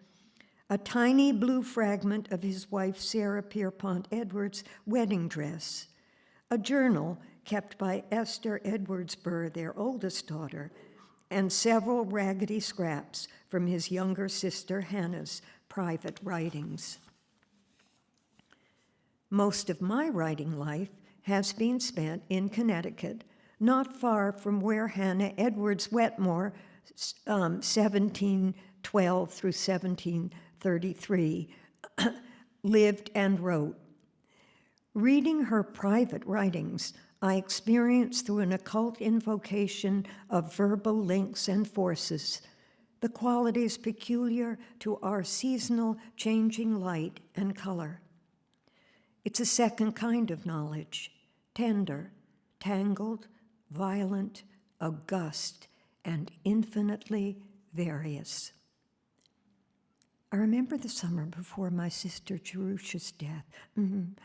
a tiny blue fragment of his wife Sarah Pierpont Edwards' wedding dress, a journal kept by Esther Edwards Burr, their oldest daughter, and several raggedy scraps from his younger sister Hannah's private writings. Most of my writing life has been spent in Connecticut, not far from where Hannah Edwards Wetmore, 1712 through 1733, lived and wrote. Reading her private writings, I experienced through an occult invocation of verbal links and forces the qualities peculiar to our seasonal changing light and color. It's a second kind of knowledge, tender, tangled, violent, august, and infinitely various. I remember the summer before my sister Jerusha's death, and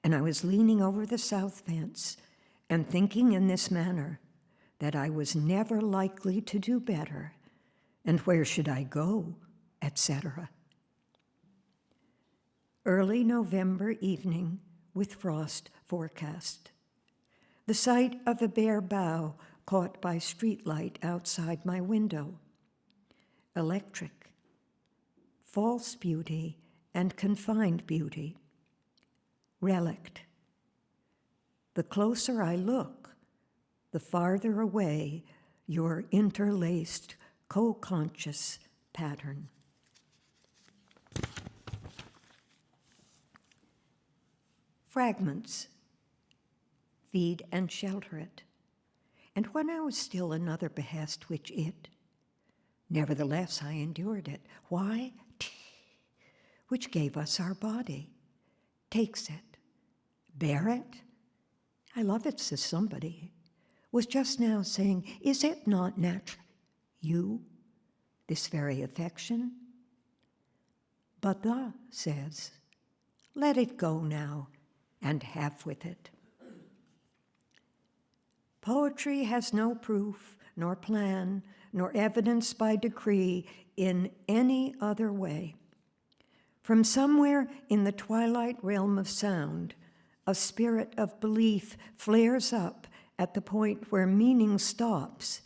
I was leaning over the south fence and thinking in this manner that I was never likely to do better, and where should I go, etc. Early November evening with frost forecast. The sight of a bare bough caught by streetlight outside my window. Electric. False beauty and confined beauty. Relict. The closer I look, the farther away your interlaced, co-conscious pattern. Fragments. Feed and shelter it. And when I was still another behest which it, nevertheless I endured it. Why? Which gave us our body. Takes it. Bear it? I love it, says somebody. Was just now saying, is it not natural? You, this very affection? But the says, let it go now, and have with it. Poetry has no proof, nor plan, nor evidence by decree in any other way. From somewhere in the twilight realm of sound, a spirit of belief flares up at the point where meaning stops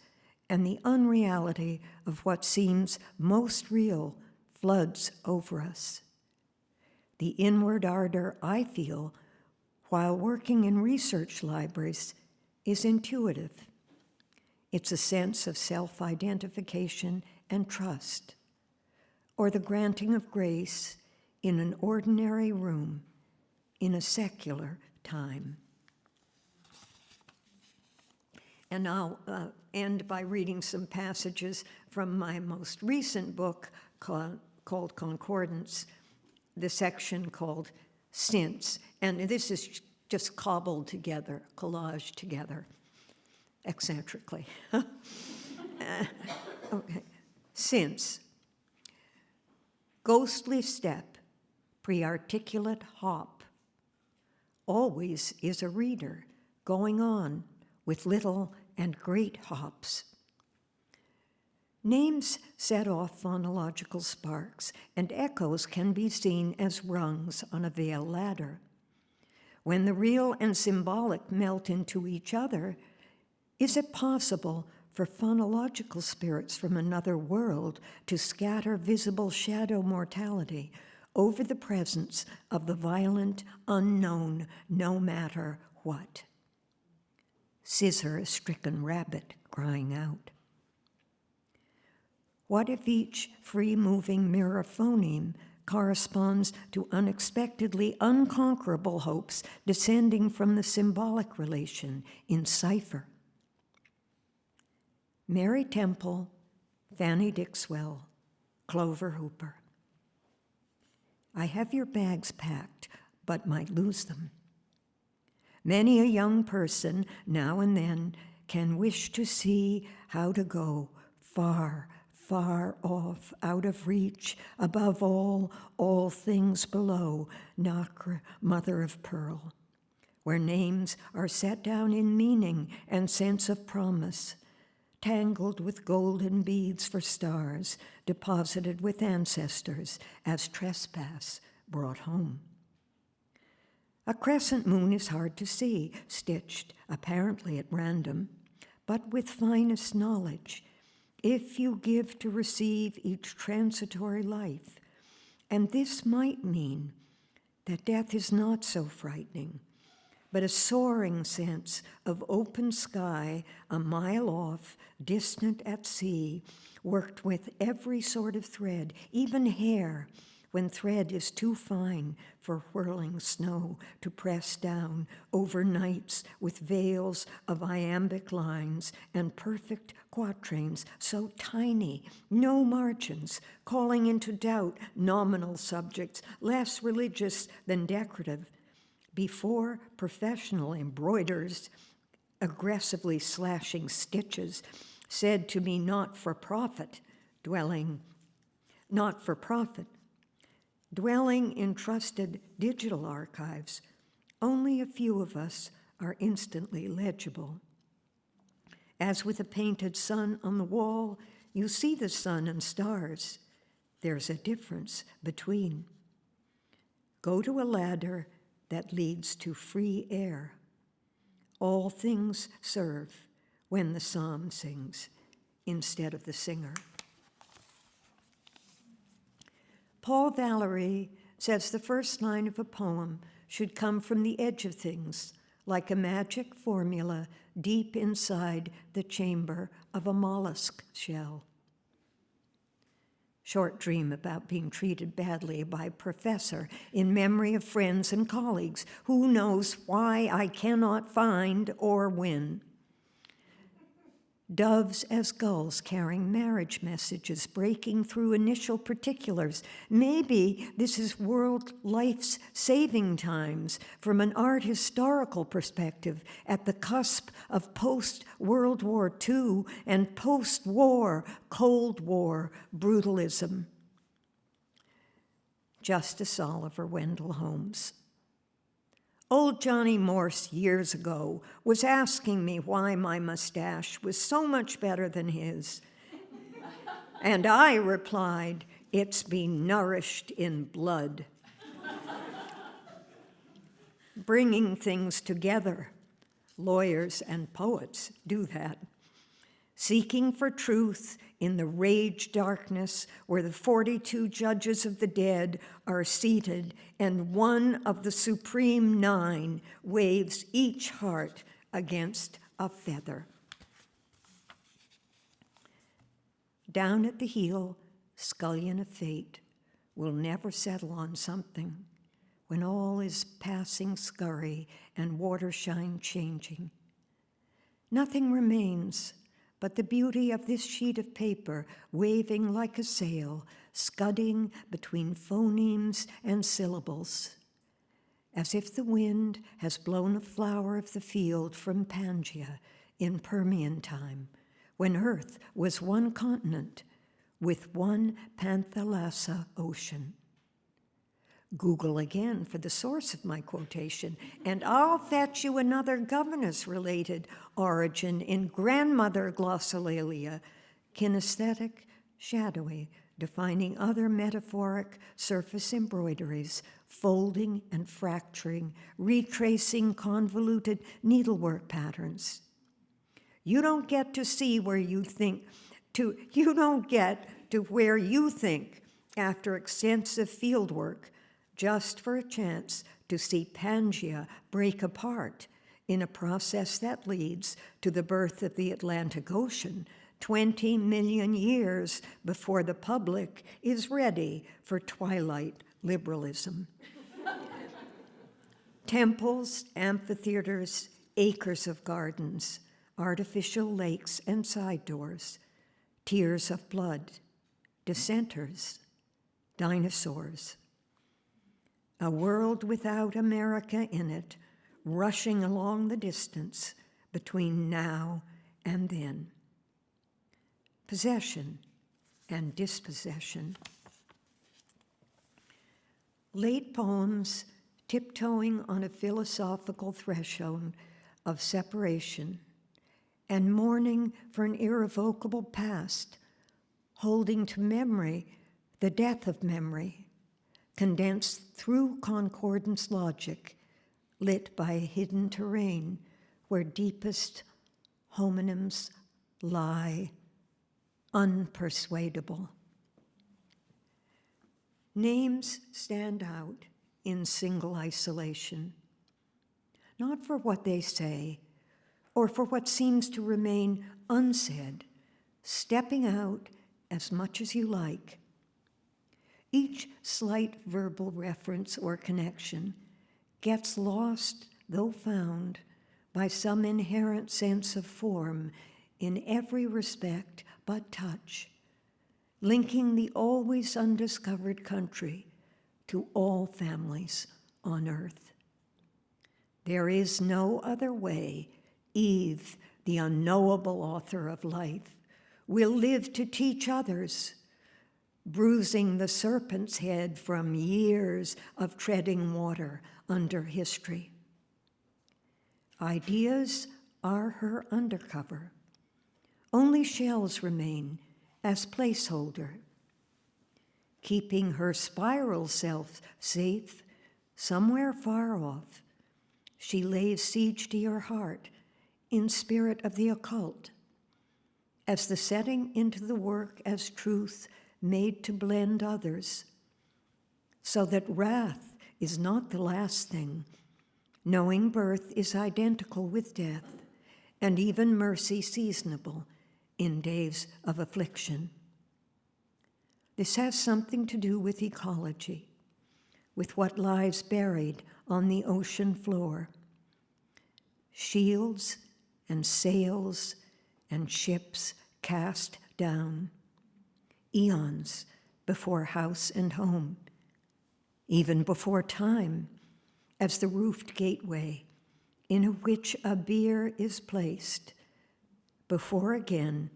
and the unreality of what seems most real floods over us. The inward ardor I feel while working in research libraries is intuitive. It's a sense of self-identification and trust, or the granting of grace in an ordinary room in a secular time. And I'll end by reading some passages from my most recent book called Concordance, the section called since, and this is just cobbled together, collaged together, eccentrically. Okay. Since, ghostly step, pre-articulate hop, always is a reader, going on with little and great hops. Names set off phonological sparks, and echoes can be seen as rungs on a veil ladder. When the real and symbolic melt into each other, is it possible for phonological spirits from another world to scatter visible shadow mortality over the presence of the violent, unknown, no matter what? Scissor a stricken rabbit crying out. What if each free-moving mirror phoneme corresponds to unexpectedly unconquerable hopes descending from the symbolic relation in cipher? Mary Temple, Fanny Dixwell, Clover Hooper. I have your bags packed, but might lose them. Many a young person now and then can wish to see how to go far, far off, out of reach, above all things below, Nacre, mother of pearl, where names are set down in meaning and sense of promise, tangled with golden beads for stars, deposited with ancestors as trespass brought home. A crescent moon is hard to see, stitched apparently at random, but with finest knowledge, if you give to receive each transitory life. And this might mean that death is not so frightening, but a soaring sense of open sky a mile off, distant at sea, worked with every sort of thread, even hair, when thread is too fine for whirling snow to press down over nights with veils of iambic lines and perfect quatrains so tiny, no margins, calling into doubt nominal subjects less religious than decorative, before professional embroiders aggressively slashing stitches said to be not-for-profit, dwelling in trusted digital archives, only a few of us are instantly legible. As with a painted sun on the wall, you see the sun and stars. There's a difference between. Go to a ladder that leads to free air. All things serve when the psalm sings instead of the singer. Paul Valery says the first line of a poem should come from the edge of things, like a magic formula deep inside the chamber of a mollusk shell. Short dream about being treated badly by a professor in memory of friends and colleagues. Who knows why I cannot find or win? Doves as gulls carrying marriage messages, breaking through initial particulars. Maybe this is world life's saving times from an art historical perspective at the cusp of post-World War II and post-war, Cold War brutalism. Justice Oliver Wendell Holmes. Old Johnny Morse years ago was asking me why my mustache was so much better than his. And I replied, it's been nourished in blood. Bringing things together. Lawyers and poets do that. Seeking for truth in the rage darkness where the 42 judges of the dead are seated and one of the supreme 9 waves each heart against a feather. Down at the heel, scullion of fate will never settle on something when all is passing scurry and watershine changing. Nothing remains but the beauty of this sheet of paper waving like a sail, scudding between phonemes and syllables. as if the wind has blown a flower of the field from Pangaea in Permian time, when Earth was one continent with one Panthalassa ocean. Google again for the source of my quotation, and I'll fetch you another governess-related origin in grandmother glossolalia, kinesthetic, shadowy, defining other metaphoric surface embroideries, folding and fracturing, retracing convoluted needlework patterns. You don't get to see where you think, you don't get to where you think after extensive field work, just for a chance to see Pangaea break apart in a process that leads to the birth of the Atlantic Ocean 20 million years before the public is ready for twilight liberalism. Temples, amphitheaters, acres of gardens, artificial lakes and side doors, tears of blood, dissenters, dinosaurs. A world without America in it, rushing along the distance between now and then. Possession and dispossession. Late poems tiptoeing on a philosophical threshold of separation and mourning for an irrevocable past, holding to memory the death of memory, condensed through concordance logic, lit by a hidden terrain where deepest homonyms lie unpersuadable. Names stand out in single isolation, not for what they say or for what seems to remain unsaid, stepping out as much as you like. Each slight verbal reference or connection gets lost, though found, by some inherent sense of form in every respect but touch, linking the always undiscovered country to all families on earth. There is no other way Eve, the unknowable author of life, will live to teach others, bruising the serpent's head from years of treading water under history. Ideas are her undercover. Only shells remain as placeholder, keeping her spiral self safe somewhere far off. She lays siege to your heart in spirit of the occult, as the setting into the work as truth made to blend others, so that wrath is not the last thing. Knowing birth is identical with death, and even mercy seasonable in days of affliction. This has something to do with ecology, with what lies buried on the ocean floor. Shields and sails and ships cast down, eons before house and home, even before time, as the roofed gateway in which a bier is placed, before again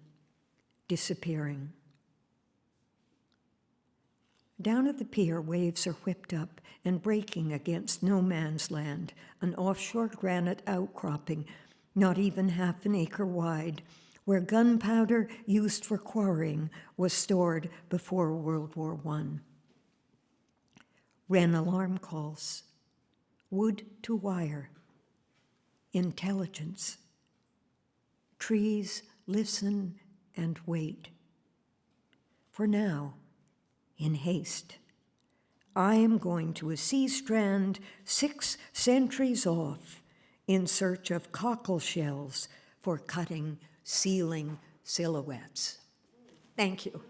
disappearing. Down at the pier, waves are whipped up and breaking against no man's land, an offshore granite outcropping, not even half an acre wide, where gunpowder used for quarrying was stored before World War I. Wren alarm calls, wood to wire, intelligence. Trees listen and wait. For now, in haste, I am going to a sea strand 6 centuries off in search of cockle shells for cutting ceiling silhouettes. Thank you.